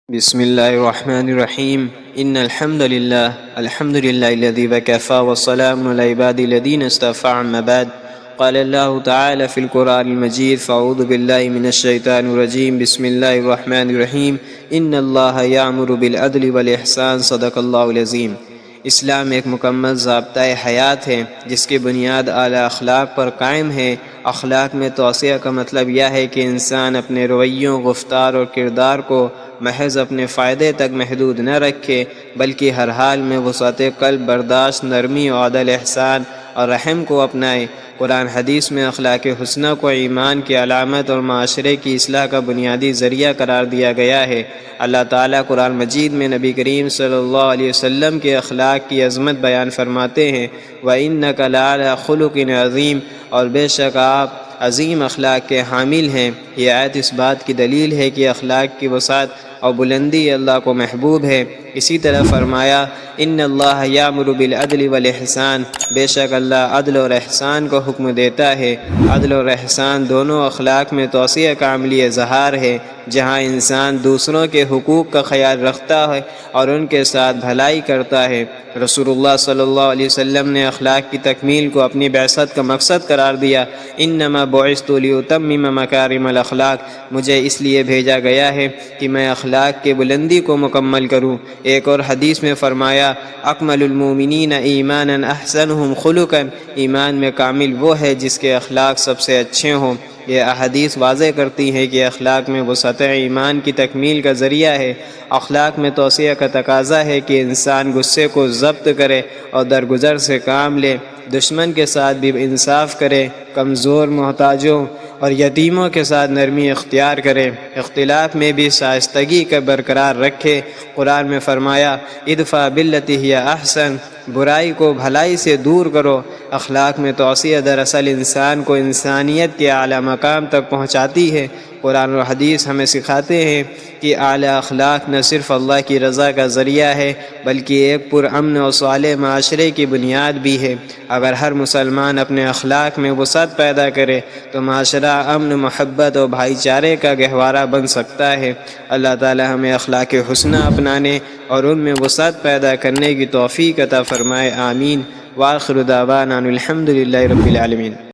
بسم الله الرحمن الرحيم إن الحمد لله الذي وكفى والسلام على عباده الذين اصطفى أما بعد قال الله تعالى في القرآن المجيد فأعوذ بالله من الشيطان الرجيم بسم الله الرحمن الرحيم إن الله يأمر بالعدل والإحسان صدق الله العظيم۔ اسلام ایک مکمل ضابطۂ حیات ہے جس کی بنیاد اعلیٰ اخلاق پر قائم ہے۔ اخلاق میں توسیع کا مطلب یہ ہے کہ انسان اپنے رویوں، گفتار اور کردار کو محض اپنے فائدے تک محدود نہ رکھے بلکہ ہر حال میں وسعت قلب، برداشت، نرمی، عدل، احسان اور رحم کو اپنائے۔ قرآن حدیث میں اخلاق حسنہ کو ایمان کی علامت اور معاشرے کی اصلاح کا بنیادی ذریعہ قرار دیا گیا ہے۔ اللہ تعالیٰ قرآن مجید میں نبی کریم صلی اللہ علیہ وسلم کے اخلاق کی عظمت بیان فرماتے ہیں وَإِنَّكَ لَعَلَىٰ خُلُقٍ عَظِيمٍ، اور بے شک آپ عظیم اخلاق کے حامل ہیں۔ یہ آیت اس بات کی دلیل ہے کہ اخلاق کی وسعت اور بلندی اللہ کو محبوب ہے۔ اسی طرح فرمایا ان اللہ یامر بالعدل والاحسان، بے شک اللہ عدل اور احسان کو حکم دیتا ہے۔ عدل اور احسان دونوں اخلاق میں توسیع کا عملی اظہار ہے، جہاں انسان دوسروں کے حقوق کا خیال رکھتا ہے اور ان کے ساتھ بھلائی کرتا ہے۔ رسول اللہ صلی اللہ علیہ وسلم نے اخلاق کی تکمیل کو اپنی بعثت کا مقصد قرار دیا۔ انما بعثت لاتمم مکارم الاخلاق، مجھے اس لیے بھیجا گیا ہے کہ میں اخلاق کے بلندی کو مکمل کروں۔ ایک اور حدیث میں فرمایا اکمل المومنین ایمانا احسنہم خلقا، ایمان میں کامل وہ ہے جس کے اخلاق سب سے اچھے ہوں۔ یہ احادیث واضح کرتی ہیں کہ اخلاق میں وسعت ایمان کی تکمیل کا ذریعہ ہے۔ اخلاق میں توسیع کا تقاضا ہے کہ انسان غصے کو ضبط کرے اور درگزر سے کام لے، دشمن کے ساتھ بھی انصاف کرے، کمزور، محتاجوں اور یتیموں کے ساتھ نرمی اختیار کرے، اختلاف میں بھی شائستگی کا برقرار رکھے۔ قرآن میں فرمایا ادفع بالتی ہی احسن، برائی کو بھلائی سے دور کرو۔ اخلاق میں توسیع دراصل انسان کو انسانیت کے اعلیٰ مقام تک پہنچاتی ہے۔ قرآن و حدیث ہمیں سکھاتے ہیں کہ اعلیٰ اخلاق نہ صرف اللہ کی رضا کا ذریعہ ہے بلکہ ایک پرامن و صالح معاشرے کی بنیاد بھی ہے۔ اگر ہر مسلمان اپنے اخلاق میں وسعت پیدا کرے تو معاشرہ امن، محبت اور بھائی چارے کا گہوارہ بن سکتا ہے۔ اللہ تعالی ہمیں اخلاق حسنہ اپنانے اور ان میں وسعت پیدا کرنے کی توفیق عطا فرمائے، آمین۔ وآخر دعوانا الحمد للہ رب العالمین۔